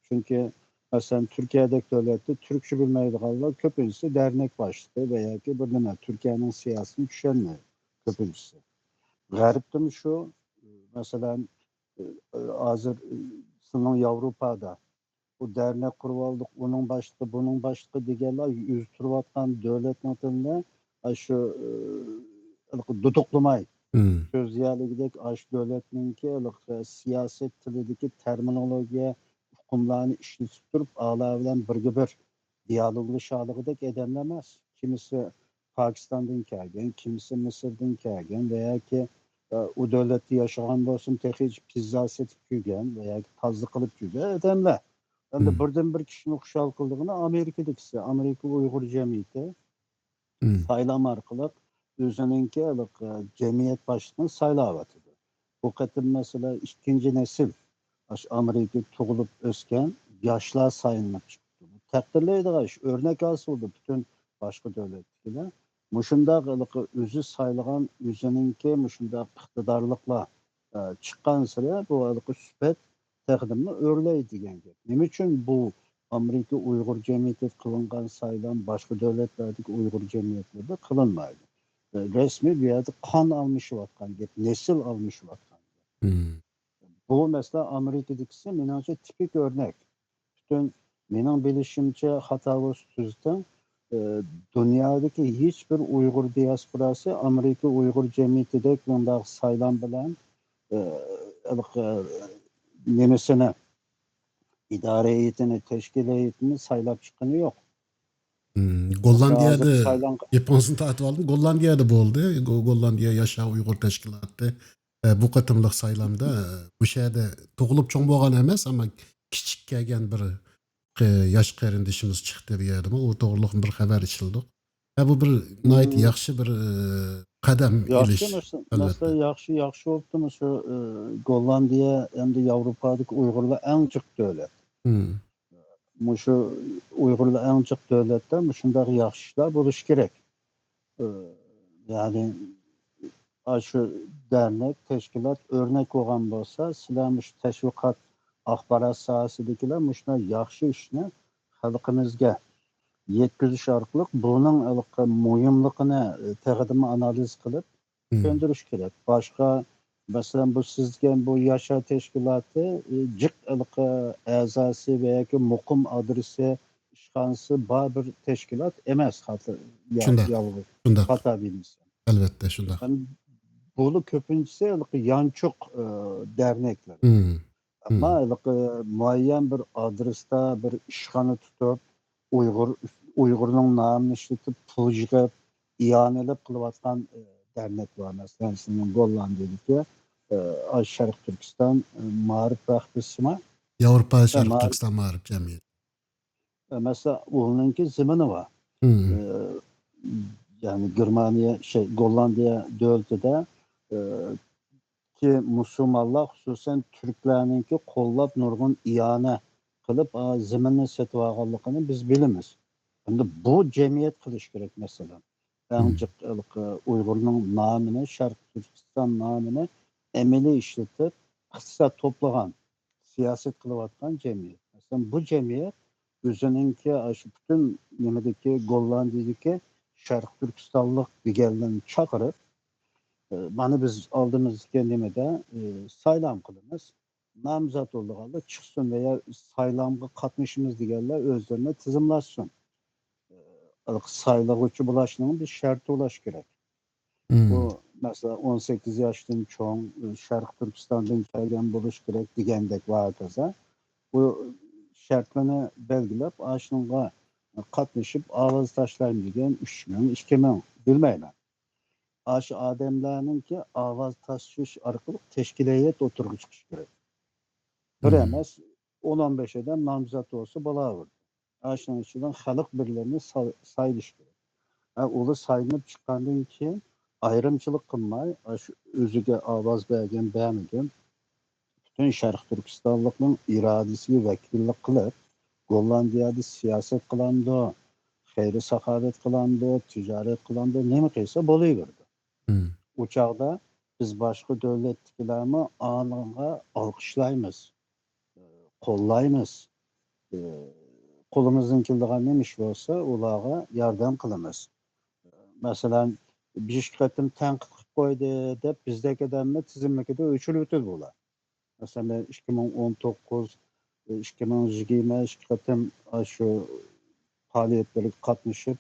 Çünkü mesela Türkiye'deki devlette Türkçe bilmeydiğinler köpüncüsü dernek başlığı veya ki bir nime Türkiye'nin siyasını düşenmiyor köpüncüsü. Gariptim şu mesela hazır sınıf Avrupa'da bu dernek kurup aldık, onun başlığı, bunun başlığı degenler yüz turvattan devletin atında şu tutuklamay. Hmm. Söz gidek aş devletninki siyaset tilideki terminolojiye hukumlarını işletip durup ağlar bilen bir diyaloglaşalıgıdek edemlemez. Kimisi Pakistan'dan kelgen, kimisi Mısır'dan kelgen veya ki o devlette yaşayan bolsun tehiç pizza setip kügen veya ki tazlı kılıp kügen edemler. Ben de birden bir kişinin kuşal kıldığını Amerika'dakisi, Amerika Uygur Cemiyeti saylam arkalık özününki cemiyet başlığını saylavatıdı. Bu katım mesela ikinci nesil Amerika tuğulup ösken yaşlar sayılmak çıktı. Bu takdirleydi gaş, örnek alsı oldu bütün başka devletler. Muşunda özü sayılgan özününki muşunda iktidarlıkla çıkan sıra bu süpet təqdimini örleydi genge. Nima üçün bu Amerika Uygur Cemiyeti kılıngan sayılan başka devletlerdeki Uygur Cemiyetlerde kılınmaydı. Resmi bir yerde kan almış vatkan, nesil almış vatkan. Bu mesela Amerika'dakisi menimce tipik örnek. Bütün benim bilişimce hatalı sözden dünyadaki hiçbir Uygur diasporası Amerika Uygur Cemiyeti'de sayılan bilen nemesine idare heyetini, teşkil heyetini saylap çıkanı yok. Gollandiyada Saylan Yaponsunu tatip aldım. Gollandiyada boldu. Gollandiya Yaşa Uygur Teşkilatı bu katımlık saylamda bu şeyde toğulup çoğun boğan emas ama kichik kelgen bir yaş qarindishimiz chiqdi deyadimi. O to'g'riliq bir xabar ichildi. Bu bir nayt yaxshi bir qadam yaxşı ilish mesela albatta. yaxşı oldu mu şu Gollandiya hem de Avrupa'daki Uygurlar en çok devlet. Şu Uygurlar en çok devletler şundaki yaxşı işler buluş gerek. Yani şu dernek, teşkilat örnek olan bolsa, silamış teşvikat axbarat sahasındakiler muşuna yaxşı işini halkımızga yetkiziş arkalık bunun muhimliğini təqdimi analiz kılıp gönderiş gerek. Başka mesela bu sizgen bu yaşa teşkilatı cık azası veya ki mukum adresi şansı bir teşkilat emez Şundaq, yalgı şundaq. hata bilmişsin. Albatta şundaq. Yani bunu köpüncüsü yançuk dernekler. Ama muayyen bir adresta bir işhanı tutup Uygur'un namını işletip pul yığıp ihanelep kılıvatkan dernek var. Mesela sizin Gollandiya'daki Şarkı Türkistan Marif Rahbisima Avrupa Şarkı Türkistan Mağrib Cemiyeti. mesela onunki zimini var. Yani Germaniya Gollandiya devletinde ki Müslümanlar hususen Türklerninki kollab nurgun iyane kılıp zeminini setip alganlığını biz bilimiz. Şimdi bu cemiyet kılış gerek mesela. Ancak Uygur'un namını, Şarkı Türkistan namını emeli işletip kısa toplagan, siyaset kılıvatkan cemiyet. Mesela bu cemiyet özününki bütün nemedeki Gollandiya'daki Şarkı Türkistanlık digelden çakırıp bana biz aldığımız kendime de saylam kılınız. Namzat olduğu halde çıksın veya saylamga katmışımız digerler özlerine tizimlaşsın. Saylaguçu bulaşının bir şartı ulaş gerek. Bu mesela 18 yaştan çoğun Şarkı Türkistan'dan kelgen buluş gerek digendek vaataza. Bu şartlarını belgilep aşınga katmışıp ağız taşlayın degen 3 min, 2 min bilmeymen. Aşı adamlarınki avaz taşış arkalık teşkiliyet oturup çıkış gerek. Bir Hmm. emas 10-15 adam namzat olsa bala vurdu. Aşının içinden halk birlerini sayılış gerek. Ulu sayılıp çıkandan ki ayrımçılık kılmay, aşı özüge avaz bergen beğenmegen, bütün Şərq Türkistanlıqның iradəsiga vəkillik qılıb, Gollandiyada siyaset kılandı, xeyri saxavet kılandı, ticaret kılandı, nemi qilsa bo'laverdi. Hmm. O çağda biz başka devlettikilerimi anına alkışlaymiz, kollaymiz. Kolumuzdan kildiğen ne iş olsa ulağa yardım kılımız. Mesela bir şirketim tenkit koydu dep bizdeki adamlar tizimlikide ölçülü ötür bular. Mesela 2019, 2020 şirketim şu faaliyetleri katmışıp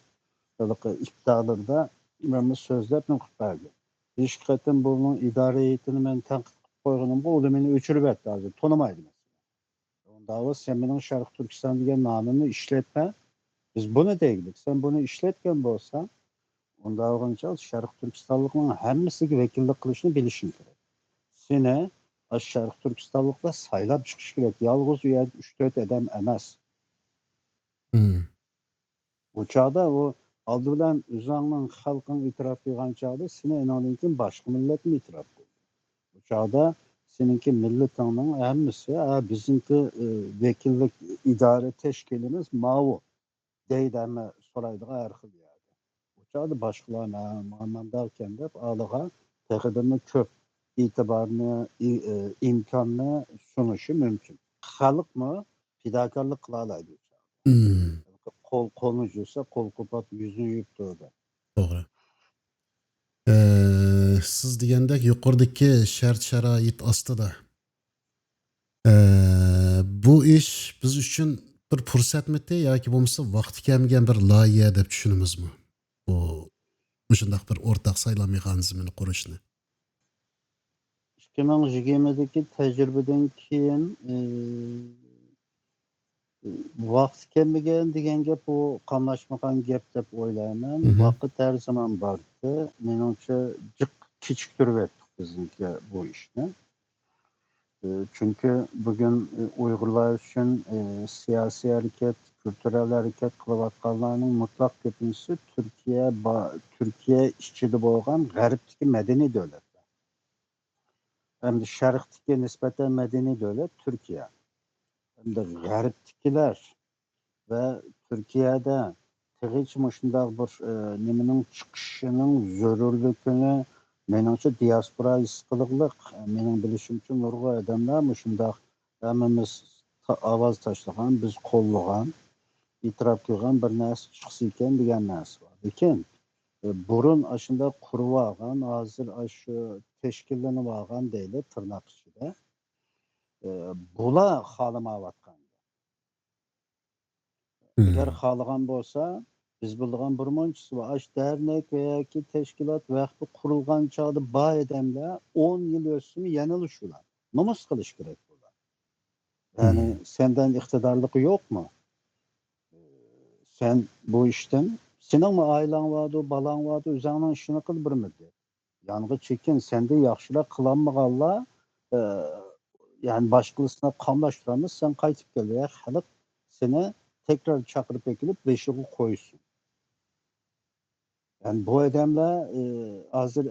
iktidarlarda ben sözlep nukut verdi. Bir şirketin bunun idare heyetini ben tenkit koyduğum bu o da beni ölçülü etti azı. Tonamaydı mesela. Onda sen benim Şarkı Türkistan diye namını işletme. Biz bunu değildik. Sen bunu işletken bolsan onda alınca Şarkı Türkistanlıkların hemmesi vekillik kılışını bilişin gerek. Sene Şarkı Türkistanlıkla saylap çıkış gerek. Yalnız üye 3-4 adam emez. Hmm. O çağda o aldı bilen üzerinin halkın itiraf kılgan çağda sene inanınkin başka milletin itiraf kıldı. O çağda seninki milletinin hemmesi bizimki vekillik idare teşkilimiz mavu. Deydeme soraydığa erkil yani. O çağda başkalarına manam derken de ağlığa tekidini köp itibarını, imkanını sunuşu mümkün. Halk mı? Fidakarlık kılalaydı. Hmm. Kol konuşursa kol kopat yüzünü yiyip durdu. Doğru. Siz degandek yuqoridagi shart sharoit ostida bu ish biz uchun bir fursatmidi yoki bo'lmasa vaqti kelmagan bir loyiha deb tushunamizmi? Bu shundoq bir o'rtaq saylov mexanizmini qurishni. 2020'deki tecrübeden keyin vaqti kelmagan degan gap bu qamlashmagan gap deb o'ylayman. Hı hı. Vaqt her zaman bordi. Menimcha jiq kechiktirib bizimki bu ishni. Çünkü bugün Uygurlar için siyasi hareket, kültürel hareket kılavatkanlarının mutlak köpünsü Türkiye işçili bolgan gariptiki medeni devlet. Hem de şerqtiki nispeten medeni devlet Türkiye. Hem de gariptikiler ve Türkiye'de hiç muşundaq bir nimenin çıkışının zörürlükünü menimce diaspora iskılıqlıq, mening bilişimçe nurgu adamlar muşundaq hemmimiz avaz taşlagan, biz kollagan, itiraf kılgan bir narsa çıksı eken degan narsa var. Lekin burun aşında kurup algan, hazır aşı teşkillenip algan deyli tırnak içinde. Bula halamavatkan. Eğer Hmm. xalığan bolsa, biz bildiğin bir munçisi var. Aş dernek veya ki teşkilat vaqti kurulgan çağda ba edemler 10 yıl ösümü yanılışıyorlar. Namus kılış gerek bular. Yani Hmm. senden iktidarlık yok mu? Sen bu işten senin mi ailen vardı, balan vardı, üzerine işini kıl bir müddet. Yangı çekin, sende yaxşılar kılanmağalla yani başkasına kamlaştıramız, sen kaytıp geliyor. Halk seni tekrar çakırıp ekilip beşiği koysun. Yani bu adamlar hazır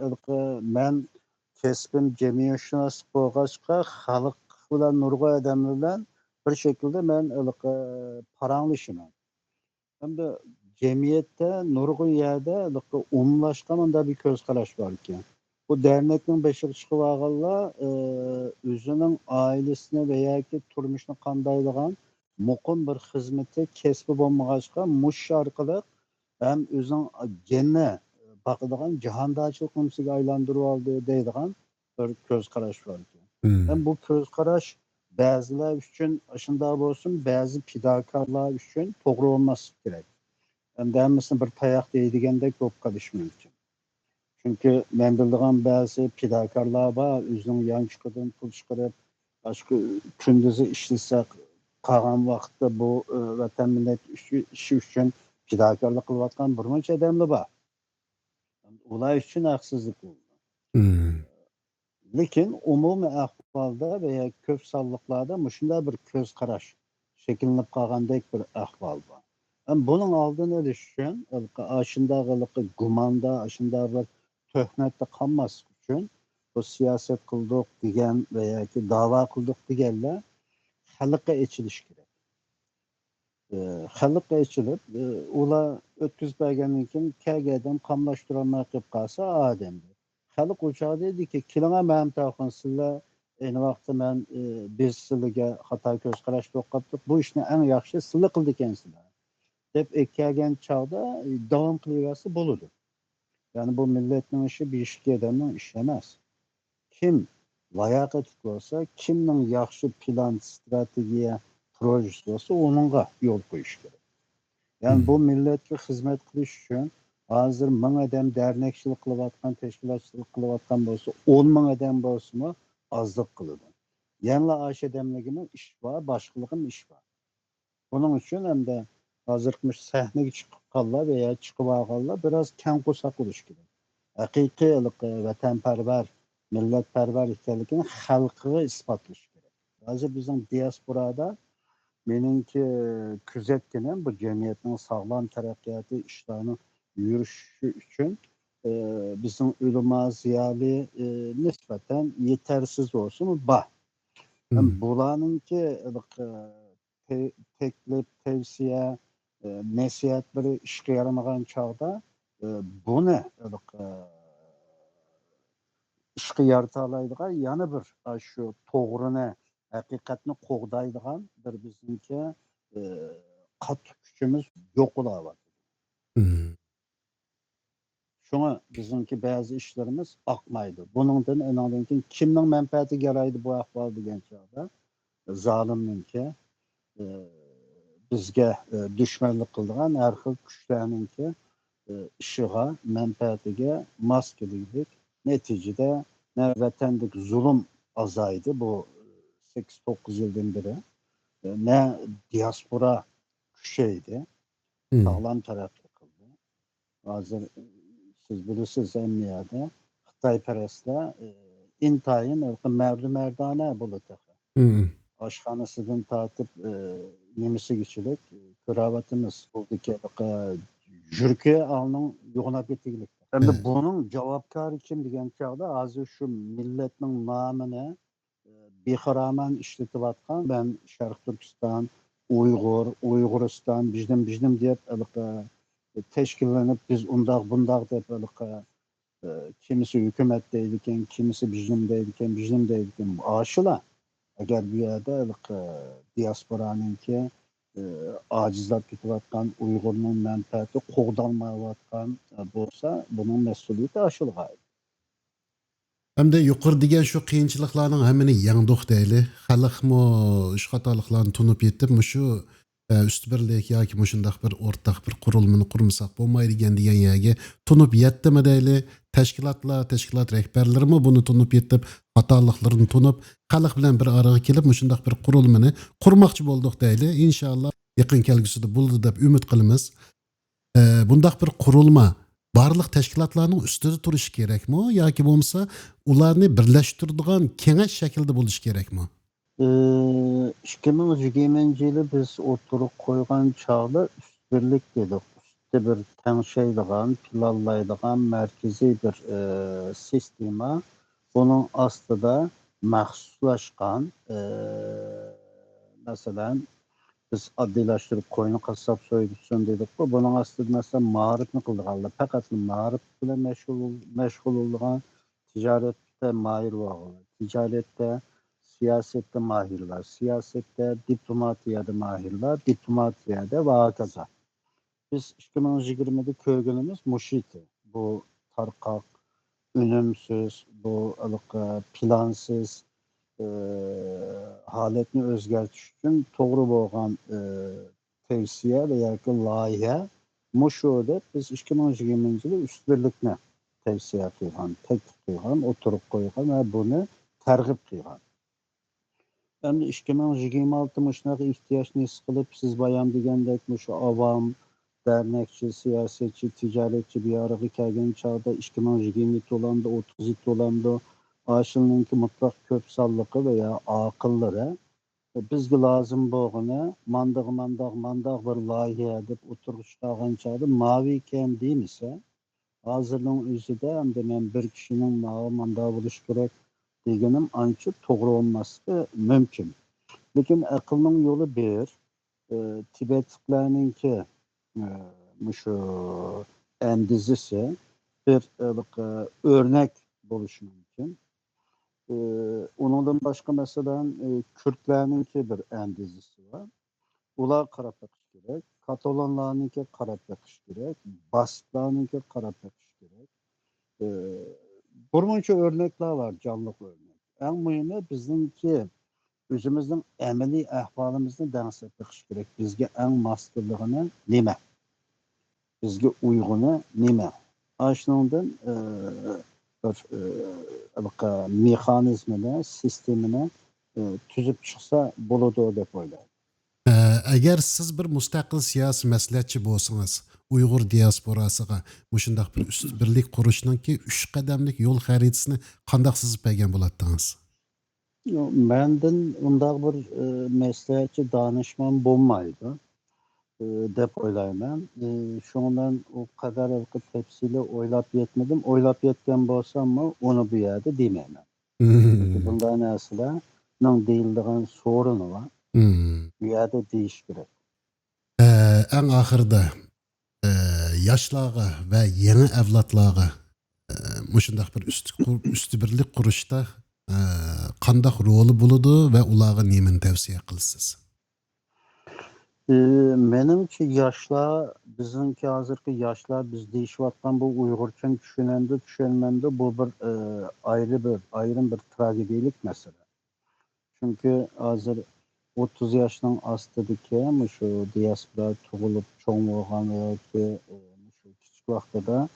men kesbim cemiyetşinas bolgaçqa halk bilen nurgu adamlar bilen bir şekilde men paranglışıman. Hem de cemiyette nurgu yerde umumlaşkan da bir göz karaş var ki. Bu derneknin beşik çıkıp ağalla özünün ailesine veya ki turmuşunu kandaydıgan muqim bir hizmeti kesbi bolmagaçqa muş arkalık hem özün genne bakıdığan cihandaçılık kimsege aylandırıp aldı deydiğen bir göz karaş var ki. Hmm. Hem bu göz karaş bazılar üçün aşında olsun, bazı fidakarlar üçün doğru olması gerek. Hem de hemmisini bir tayak değdigende yok kalış mümkün. Çünkü ben bildiğim bazı fidakarlar var, özünün yan çıkıdığını pul çıkarıp, başka kündüzü işlesek, kalan vakitte bu vatan millet işi üçün fidakarlık kılvatkan bir munç adamlı var. ular üçün haqsızlık oldu. Hmm. Lekin umumiy ahvolda veya ko'p sonliqlarda mushunday bir ko'z qarash shakllanib qolgandek bir ahvol bor. Buning oldini olish uchun shundag'i gumanda, shunday bir tuhmatda qolmaslik uchun bu siyosat qildik degan va yoki da'vo qildik deganlar xalqqa ichilish kerak. Xalqqa ichilib, ular o'tkazib bergandan keyin kelgandan qamlashtirolmay qolib qolsa odamdir. Xalq u chog'da deydiki, kelinglar mani tarafdan sizlar ayni vaqtda man biz sizlarga xato ko'z qarashda qolibdik. Bu ishni eng yaxshi sizlar qildi ekansizlar deb kelgan chog'da davom qilaversa bo'ladi. Ya'ni bu millatning ishi, bir ishki odamning ishi emas. Kim layoqati bo'lsa, kimning yaxshi plan, strategiya, projesi bo'lsa, uningga yo'l qo'yish kerak. Yani bu milletga xizmat qilish uchun hozir 1000 odam dernekchilik qilayotgan, tashkilotchilik qilayotgan bo'lsa, 10 ming odam bo'lsa-mu ozlik qiladi. Yana o'sha odamlarning ish bor, boshqalarning ish bor. Buning uchun hamda hozirgi sahnaga chiqib qolganlar veya chiqib olganlar biroz kang qo'saq bo'lish kerak. Haqiqiy vatanparvar, millatparvar ekanligini xalqqa isbotlash kerak. Hozir bizning diasporada menimki kuzatganim bu jamiyatning sog'lom taraqqiyoti ishlarini yurishi uchun bizim ulamo ziyoli nisbatan yetarsiz bo'lsin bor. Bularninki teklif, tavsiya, nasihatlari ishga yaramagan chog'da buni ishga yarata oladigan yana bir shu to'g'rini, haqiqatni qo'g'daydigan bir bizimki qattiq kuchimiz yo'q bo'lyapti. Shunga bizimki ba'zi ishlarimiz oqmaydi. Buningdan andan keyin kimning manfaatiga yaraydi bu ahvol degan chog'da zolimninki bizga dushmanlik qiladigan har xil kuchlarninki ishiga, manfaatiga mos keldik. Neticede ne vatandaki zulüm azaydı bu 8-9 yıldan beri, ne diaspora küçeydi, sağlam taraflı kıldı. Hazır siz bilirsiniz emniyede, Xitayperestler intayın merdi merdane buludu. Aşkhanasından tatip nemisi geçilik, kravatımız buradaki jürke alının yoğuna getirdik. Hem de bunun cevapkarı kim degan chog'da hozir shu millatning nomini bexaraman ishlatilayotgan ben Sharq Turkiston, Uyg'uriston, bijdim deb tashkillanib biz undaq bundaq deb kimisi hukumat deydi ekan, kimisi bijdim deydi ekan. Ashular agar bu yerda diasporaninki acizlab ketayotgan Uyg'urning manfaati qo'g'dalmayotgan bo'lsa, buning mas'uliyati ashulg'aydi. Hem de yuqori degan shu qiyinchiliklarning hammani yangduq deyli. Xalqmo ish xatoliklarni tunib yetib, shu üst birlik yoki shundoq bir o'rtaq bir qurilmani qurmasak bo'lmaydi degan yerga tunib yetdimi deyli. Tashkilot rahbarlarimi buni tunib yetib, xatoliklarni tunib, xalq bilan bir araga kelib, shundoq bir qurilmani qurmoqchi bo'ldik deyli. Inshaalloh yaqin kelgusida bo'ldi deb umid qilamiz. Bundaq bir qurilma barliq tashkilotlarning ustida turishi kerakmi yoki bo'lmasa ularni birlashtiradigan kengash shaklida bo'lishi kerakmi? 2020-yili biz o'tirib qo'ygan chog'da ustbirlik dedik. Ustda bir tangshaydigan, planlaydigan markaziy bir sistema. Bunun ostida maxsuslashgan masalan biz oddiylashtirib qo'yni qassob so'ydirsin dedik. Bunun ostida masalan ma'rifni qildiganlar, faqat ma'rif bilan mashg'ul bo'lgan, tijoratda mahir bo'lganlar, tijoratda, siyosatda mahirlar, siyosatda, diplomatiyada mahirlar, diplomatiyada va hokazo. Biz 2020'de ko'rganimiz mushiti. Bu tarqoq, unumsiz, bu plansiz holatni o'zgartirish uchun to'g'ri bo'lgan tavsiya va yoki loyiha mushu deb biz 2020-yili ustbirlikni tavsiya qilgan, taklif qilgan, o'tirib qo'ygan va buni targ'ib qilgan. Endi 2026 shunaqa ehtiyojni his qilib siz bayon degandek shu avom dernekçi, siyasetçi, ticaretçi bir araya kelgen çağda 2020 dolandı, 30 dolandı. Aşınınki mutlak köp sallıqı veya akılları bizge lazım boğuna mandaq bir layihə edip oturuştağın çağda mavi iken değil ise hazırlığın özü de hem de men bir kişinin mavi manda buluş gerek degenim ançı toğru olması mümkün. Lekin akılның yolu bir, Tibetliklerninki şu endizisi bir örnek buluşu mümkün. Onundan başka mesela Kürtlerninki bir endizisi var. Ular qarab baqish kerak, Katolanlarninki qarab baqish kerak, Basklarninki qarab baqish kerak. Birmuncha örnekler var, canlı örnek. En mühimi bizimki özümüzün əməli əhvalımızı dənsib baqish kerak. Bizga ən maslığını nima? Bizga uyg'uni nima? Ashundan bir mexanizmini, sistemini tuzib chiqsa bo'ladi deb o'ylayman. Agar siz bir mustaqil siyosiy maslahatchi bo'lsangiz, Uyg'ur diasporasiga mushundaq bir birlik qurishninki 3 qadamlik yo'l xaritasini qanday sizib bergan bo'lardingiz? Menden undaq bir məsləhətçi danışman bulmaydı dep oylayman. Şundan o kadar tepsili oylap yetmedim. Oylap yetken bolsam mı onu bu yerde demeyemem. Çünkü bunda nesile deyildiğin sorunu var. Bu yerde değiş gerek. En ahırda yoshlarga va yangi avlodlarga mushundaq bir üstü birlik qurishda qandaq roli bo'ladi va ularga nimani tavsiya qilasiz? Menimçe yaşlar, bizimki hazırki yaşlar biz deyişvattan bu Uygurçan düşünmende bu bir ayrım bir tragediyelik mesele. Çünkü hazır 30 yaşının astıdaki şu diaspora tuğulup çoğun olgan veya ki şu küçük vaxtıda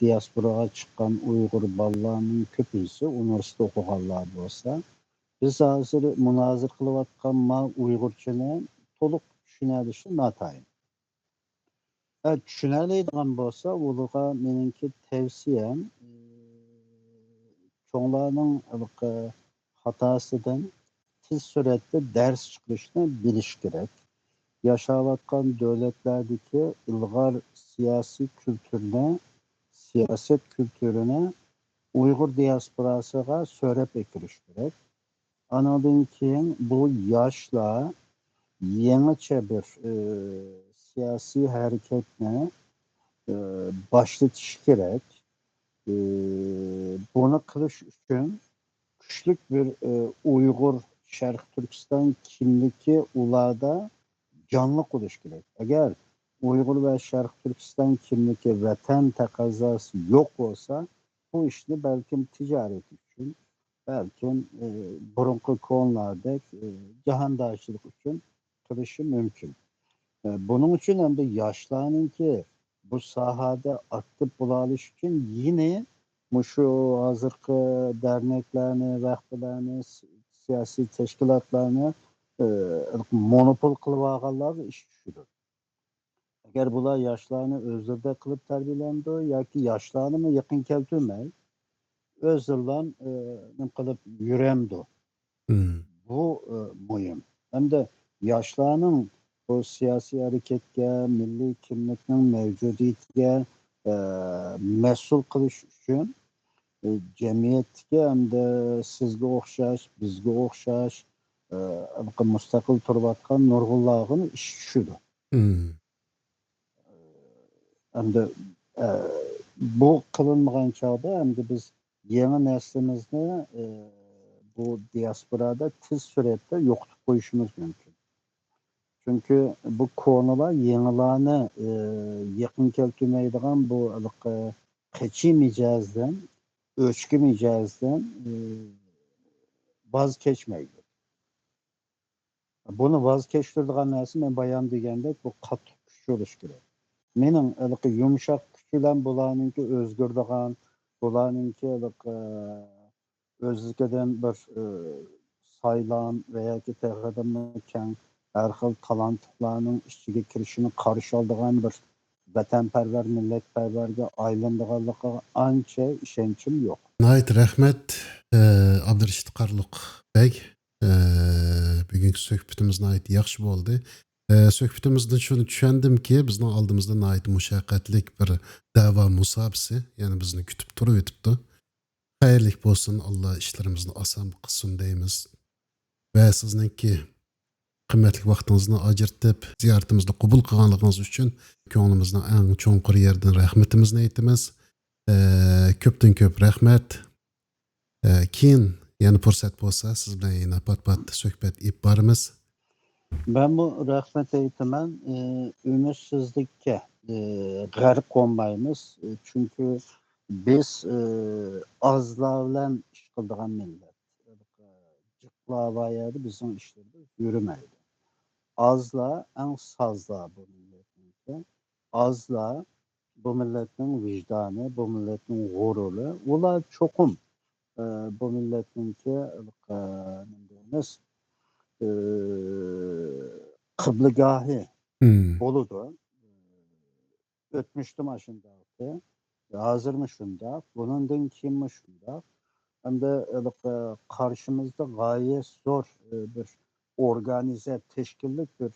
diasporaga çıkan Uygur ballarının köpüsü üniversite okuganlar olsa biz hazır münazir kılıvatkan Uygurçanın to'liq tushunalishi notayin. Tushunadigan bo'lsa, ularga meningki tavsiyam cho'nglarning xatosidan tez suratda dars chiqishni bilish kerak. Yashayotgan davlatlardagi ilg'or siyosiy kültürüne, siyaset kültürüne Uyg'ur diasporasiga so'rab ekirish kerak. Anadan keyin bu yoshlar yeniçe bir siyasi hareketine başlatış gerek. Bunu kılış için güçlük bir Uygur Şərq Türkistan kimliki ularda canlı kılış gerek. Eğer Uygur ve Şərq Türkistan kimliki vatan takazası yok olsa bu işini belki ticaret için, belki burunki konularda cahandaşlık için kılışı mümkün. Bunun için hem de yaşlarınki bu sahada aktif bulalış için yine şu hazırki derneklerini, rehberlerini, siyasi teşkilatlarını monopol kılıp ağalar iş düşürür. Eğer bunlar yaşlarını özürde kılıp terbiyelendi ya ki yaşlarını mı yakın keltürmey, özürden kılıp yüremdi. Bu mühim. Hem de yaşlarının bu siyasi hareketke, milli kimlikning mevcudiyetiga mesul kılış için cemiyetke hem de sizge okşaş, bizge okşaş müstakil turbatkan nurgullarını iş düşürdü. Hem de bu kılınmayan çağda hem de biz yeni neslimizni bu diasporada tez surette yoktuk koyuşumuz mümkün. Çünkü bu konular yenilarını yakın keltürmeydiğen bu kaçımayacağızdan, ölçkümeyeceğizden vazgeçmeyiz. Bunu vazgeçtirdiğin nersi ben bayan degende bu katı güçlü oluş gerek. Menin yumuşak güçlülen bularınki özgürdiğen, bularınki özgürden bir saylan veya ki teğadımlıken her xil talantlarning ichiga kirishini qarshi oladigan bir vatanparvar, millatparvarga aylanadiganligiga ancha ishonchim yo'q. Nəhayət rəhmət Abdurəşid Qarluq bəy. Bugünkü söhbətimiz nəhayət yaxşı oldu. Söhbətimizdən şunu düşündüm ki, bizning aldımızda nəhayət müşəqqətlik bir dava musabisi, yəni bizni kütüb turib etibdi. Xeyirlik bolsun, Allah işlərimizni asan qılsın deyimiz. Və sizningki qimmatli vaqtingizni ajratib, ziyoratimizni qabul qilganligingiz uchun ko'nglimizning eng cho'nqur yerdan rahmatimizni aytamiz. Ko'pdan ko'p rahmat. Keyin yana fursat bo'lsa, siz bilan yana pat-pat suhbat olib boramiz. Ben bu rahmet eğitimen ümitsizlikке garip konmayımız. Çünkü biz azlarla iş kıldığan millet. Cıklavaya da bizim işlerimiz yürümeydi. Azla en sazla bu milletin. Azla bu milletin vicdanı, bu milletin gururu. Ula çokum bu milletin ki kıblegahı Bolu'da ötmüştüm aşındaki hazırmış şunda bunun kimmiş şunda hem de karşımızda gayet zor bir organize teşkillik bir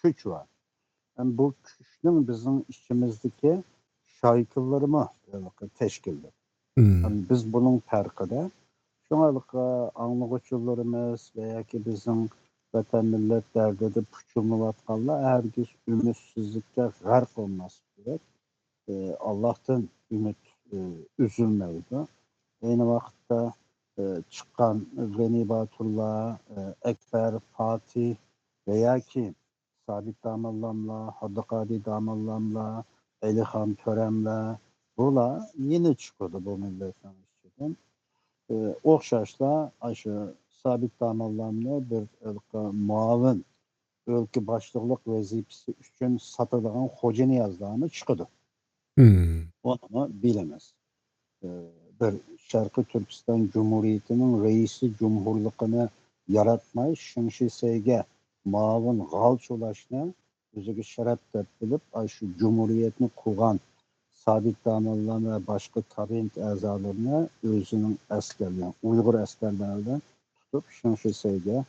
güç var. Hem bu güçün bizim içimizdeki şaykıllarımı teşkillik. Yani biz bunun farkında şu anlık anlıqçılarımız veya ki bizim vatan milletlerde de puçulmavatkanlar herkes ümitsizlikte garp olması gerek. Allah'tan ümit üzülmeydi. Aynı vakitte çıkan Gani Batullah, Ekber, Fatih veya ki Sabit Damallamla, Haddakadi Damallamla, Elihan Törem'le bula yeni çıkıyordu bu milletten içinden. Okşaşla aşı Sabit Damallamla bir muavin ülke başlıklık vazifesi için satılan Hoca Niyazlarını çıkıyordu. Onu bilemez. Bir Şarkı Türkistan Cumhuriyeti'nin reisi cumhurlukunu yaratmayı Şimşiseyge muavin galç ulaşına özüge şeref bilip şu cumhuriyetini kuran Sabit Damallam ve başka tabiyet azalarını özünün askerlerine, Uygur askerlerine tutup Şimşiseyge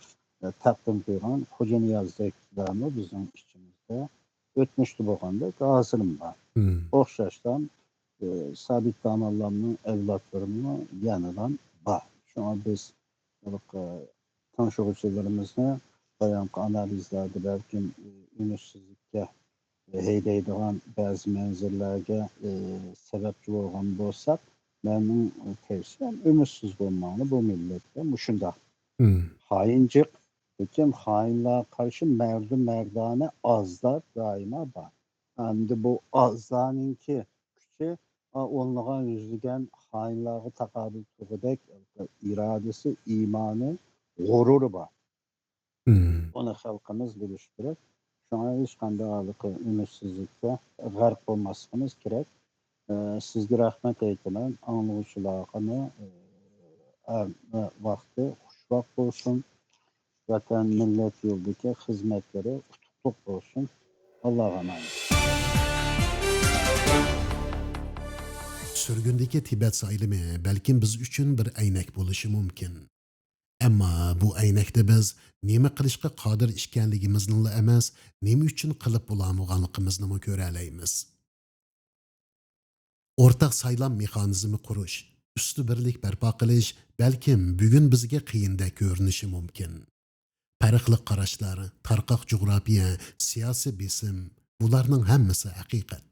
takdim kıygan Hoca Niyaz'dakilerini bizim içimizde ötmüştü bu konuda gazılım var. Okşaştan Sabit Damallam'ın evlatlarını yanılan var. Şu an biz tanışıqçılarımızla bayankı analizlerde belki ümitsizlikte heydeydiğen bazı menzillerge sebepçi olan bolsak benim tavsiyem ümitsiz olmanı bu millette muşunda. Haincik bütün hainliğe karşı merdane azlar daima var. Hem de bu azlarınki küçü onluğa yüzlügen hainliğe takabil tuğudek iradesi, imanı, gururu var. Onu halkımız biliştirir. Şu an hiç kandalık ümitsizlikte garip olmasınız gerek. Sizge rahmet eytimen, anlıqçılığını vakti hoşvaq olsun. Vatan millet yoldaki hizmetleri tutukluk olsun. Allah'a emanet. Sürgündeki Tibet saylimi belki biz üçün bir aynak bo'lishi mumkin. Ammo bu aynakda biz nima qilishga qodir ekanligimizni emas, nima uchun qilib bo'lolmaganligimizni ko'ra olamiz. O'rtaq saylam mexanizmi qurish, usti birlik barpo qilish balkim bugun bizga qiyindek ko'rinishi mumkin. Farqli qarashlar, tarqoq jo'g'rofiya, siyosiy besim, bularning hammasi haqiqat.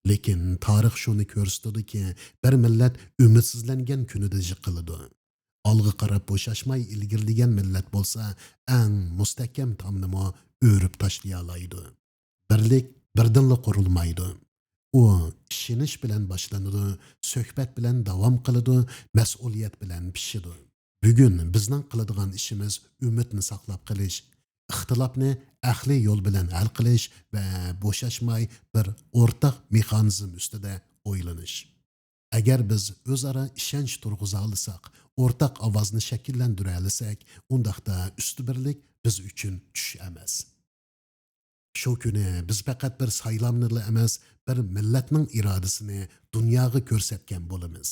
Lekin tarix shuni ko'rsatadiki, bir millat umidsizlangan kunida yiqiladi. Algı qarab bo'shashmay ilgirlagan millat bo'lsa, eng mustahkam tomnimo o'rib tashlay oladi. Birlik birdinli qurilmaydi. U ishinish bilan boshlanadi, suhbat bilan davom qiladi, mas'uliyat bilan pishidi. Bugun bizning qiladigan ishimiz umidni saqlab qilish, ixtilofni ahli yo'l bilan hal qilish va bo'shashmay bir o'rtaq mexanizm ustida o'ylanish. Agar biz o'zaro ishonch turg'iza olsak, o'rtaq ovozni shakllantira olsak, undaqda usti birlik biz uchun tush emas. Shu kuni biz faqat bir saylamnila emas, bir millatning irodasini dunyoga ko'rsatgan bo'lamiz.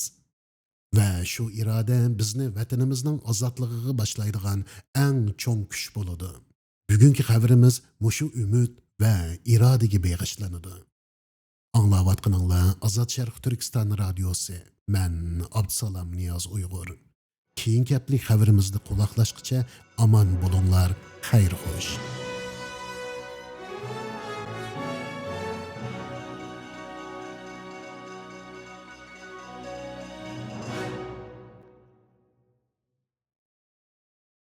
Va shu iroda bizni vatanimizning ozodligiga boshlaydigan eng cho'ng kuch bo'ladi. Bugungi xabarimiz mushu umid va irodaga bag'ishlanadi. Anglayotganinglar Azad Sharq Turkiston radiosi. Men Abdusalom Niyoz Uyg'ur. Keyingi hafta xabarimizda quloqlashguncha omon bo'linglar, xayr xo'sh.